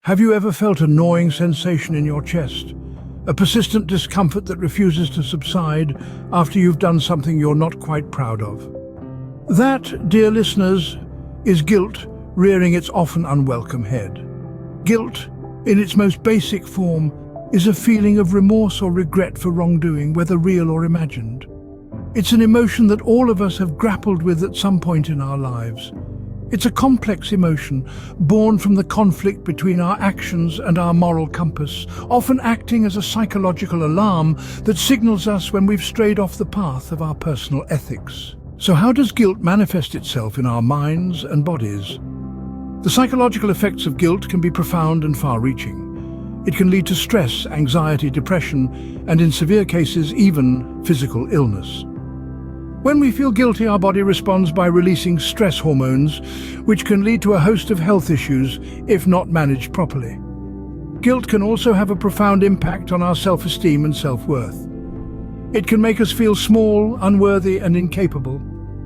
Have you ever felt a gnawing sensation in your chest? A persistent discomfort that refuses to subside after you've done something you're not quite proud of? That, dear listeners, is guilt rearing its often unwelcome head. Guilt, in its most basic form, is a feeling of remorse or regret for wrongdoing, whether real or imagined. It's an emotion that all of us have grappled with at some point in our lives. It's a complex emotion, born from the conflict between our actions and our moral compass, often acting as a psychological alarm that signals us when we've strayed off the path of our personal ethics. So how does guilt manifest itself in our minds and bodies? The psychological effects of guilt can be profound and far-reaching. It can lead to stress, anxiety, depression, and in severe cases, even physical illness. When we feel guilty, our body responds by releasing stress hormones, which can lead to a host of health issues if not managed properly. Guilt can also have a profound impact on our self-esteem and self-worth. It can make us feel small, unworthy, and incapable.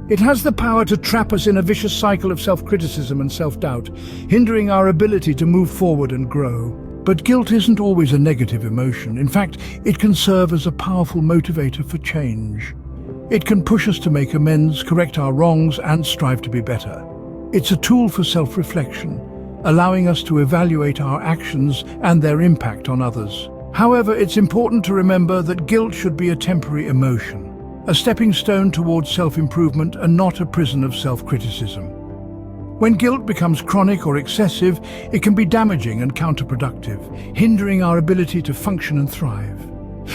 It has the power to trap us in a vicious cycle of self-criticism and self-doubt, hindering our ability to move forward and grow. But guilt isn't always a negative emotion. In fact, it can serve as a powerful motivator for change. It can push us to make amends, correct our wrongs, and strive to be better. It's a tool for self-reflection, allowing us to evaluate our actions and their impact on others. However, it's important to remember that guilt should be a temporary emotion, a stepping stone towards self-improvement and not a prison of self-criticism. When guilt becomes chronic or excessive, it can be damaging and counterproductive, hindering our ability to function and thrive.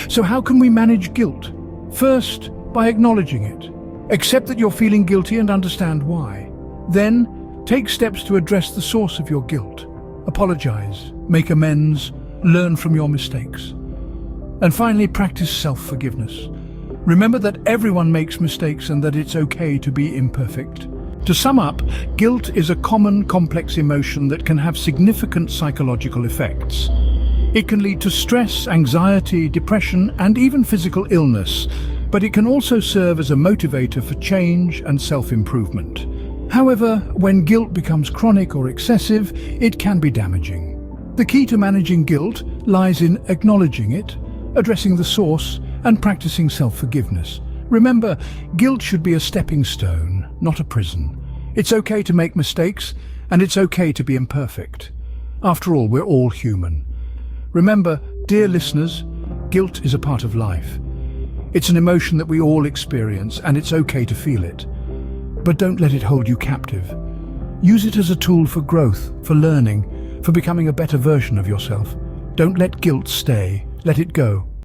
So how can we manage guilt? First, by acknowledging it. Accept that you're feeling guilty and understand why. Then, take steps to address the source of your guilt. Apologize, make amends, learn from your mistakes. And finally, practice self-forgiveness. Remember that everyone makes mistakes and that it's okay to be imperfect. To sum up, guilt is a common, complex emotion that can have significant psychological effects. It can lead to stress, anxiety, depression, and even physical illness, but it can also serve as a motivator for change and self-improvement. However, when guilt becomes chronic or excessive, it can be damaging. The key to managing guilt lies in acknowledging it, addressing the source, and practicing self-forgiveness. Remember, guilt should be a stepping stone, not a prison. It's okay to make mistakes, and it's okay to be imperfect. After all, we're all human. Remember, dear listeners, guilt is a part of life. It's an emotion that we all experience, and it's okay to feel it. But don't let it hold you captive. Use it as a tool for growth, for learning, for becoming a better version of yourself. Don't let guilt stay. Let it go.